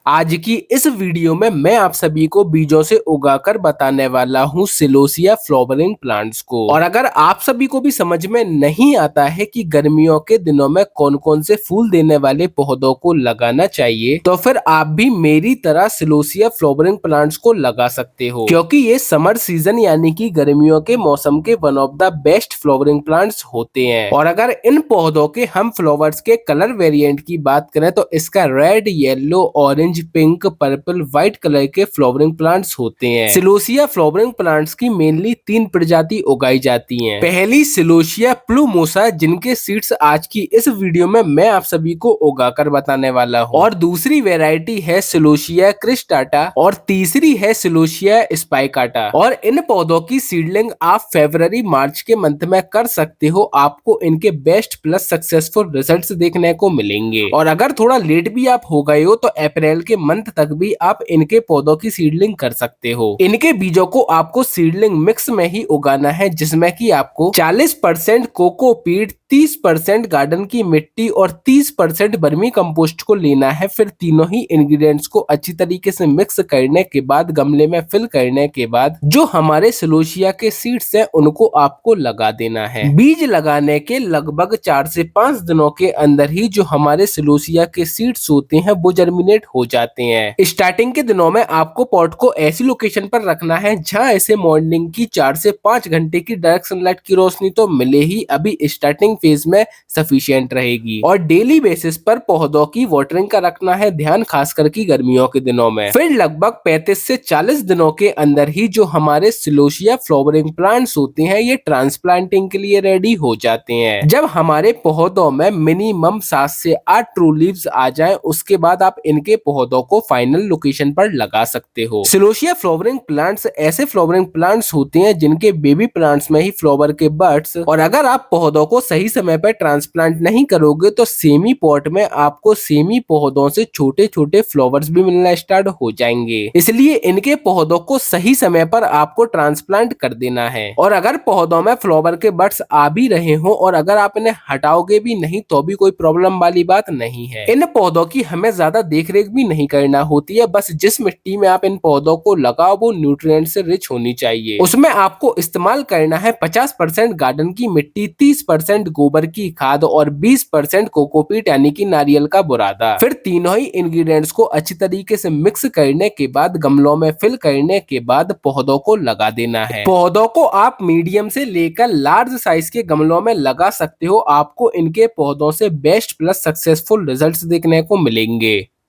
आज की इस वीडियो में मैं आप सभी को बीजों से उगाकर बताने वाला हूँ सिलोसिया फ्लावरिंग प्लांट्स को। और अगर आप सभी को भी समझ में नहीं आता है कि गर्मियों के दिनों में कौन कौन से फूल देने वाले पौधों को लगाना चाहिए, तो फिर आप भी मेरी तरह सिलोसिया फ्लावरिंग प्लांट्स को लगा सकते हो, क्योंकि ये समर सीजन यानी कि गर्मियों के मौसम के one of the best flowering plants होते हैं। और अगर इन पौधों के हम फ्लावर्स के कलर वेरिएंट की बात करें तो इसका red, yellow, orange, pink, purple, white colour के फ्लावरिंग प्लांट्स होते हैं। सिलोसिया फ्लावरिंग प्लांट्स की मेनली 3 प्रजाति उगाई जाती हैं। पहली सिलोसिया प्लूमोसा, जिनके सीड्स आज की इस वीडियो में मैं आप सभी को उगाकर बताने वाला हूँ। और दूसरी वेराइटी है सिलोसिया क्रिस्टाटा और तीसरी है सिलोसिया स्पाइकाटा। और इन पौधों की सीडलिंग आप फरवरी मार्च के मंथ में कर सकते हो। आपको इनके बेस्ट प्लस सक्सेसफुल रिजल्ट्स देखने को मिलेंगे। और अगर थोड़ा लेट भी आप हो गए हो तो अप्रैल के मंथ तक भी आप इनके पौधों की सीडलिंग कर सकते हो। इनके बीजों को आपको सीडलिंग मिक्स में ही उगाना है, जिसमें कि आपको 40% कोकोपीट, 30% गार्डन की मिट्टी और 30% वर्मी कंपोस्ट को लेना है। फिर तीनों ही इंग्रेडिएंट्स को अच्छी तरीके से मिक्स करने के बाद गमले में फिल करने के बाद जो हमारे सिलोसिया के सीड्स हैं उनको आपको लगा देना है। बीज लगाने के लगभग 4 से 5 दिनों के अंदर ही जो हमारे सिलोसिया के सीड्स होते हैं वो जर्मिनेट हो जाते हैं। स्टार्टिंग के दिनों में आपको पॉट को ऐसी लोकेशन पर रखना है जहां ऐसे मॉर्निंग की 4 से 5 घंटे की डायरेक्ट सनलाइट की रोशनी तो मिले ही, अभी स्टार्टिंग फेज में सफिशिएंट रहेगी। और डेली बेसिस पर पौधों की वाटरिंग का रखना है ध्यान, खासकर की गर्मियों के दिनों में। फिर लगभग 35 से 40 दिनों के अंदर ही जो हमारे सिलोसिया फ्लावरिंग प्लांट्स होते हैं ये ट्रांसप्लांटिंग के लिए रेडी हो जाते हैं। जब हमारे पौधों में मिनिमम 7 से 8 ट्रू लीव्स आ जाएं, उसके बाद आप इनके पौधों को फाइनल लोकेशन पर लगा सकते हो। सिलोसिया फ्लावरिंग प्लांट्स ऐसे फ्लावरिंग प्लांट्स होते हैं जिनके बेबी प्लांट्स में ही फ्लावर के बड्स, और अगर आप पौधों को सही समय पर ट्रांसप्लांट नहीं करोगे तो सेमी पॉट में आपको सेमी पौधों से छोटे छोटे फ्लावर्स भी मिलना स्टार्ट हो जाएंगे। इसलिए इनके पौधों को सही समय पर आपको ट्रांसप्लांट कर देना है। और अगर पौधों में फ्लावर के बड्स आ भी रहे हो और अगर आप इन्हें हटाओगे भी नहीं तो भी कोई प्रॉब्लम वाली बात नहीं है। इन पौधों की हमें ज्यादा देखरेख भी नहीं करना होती है, बस जिस मिट्टी में आप इन पौधों को लगाओ वो न्यूट्रिएंट से रिच होनी चाहिए। उसमें आपको इस्तेमाल करना है 50% गार्डन की मिट्टी, 30% गोबर की खाद और 20% कोकोपीट यानी कि नारियल का बुरादा। फिर तीनों ही इंग्रेडिएंट्स को अच्छी तरीके से मिक्स करने के बाद गमलों में फिल करने के बाद पौधों को लगा देना है। पौधों को आप मीडियम से लेकर लार्ज साइज के गमलों में लगा सकते हो। आपको इनके पौधों से बेस्ट प्लस सक्सेसफुल रिजल्ट्स देखने को मिलेंगे।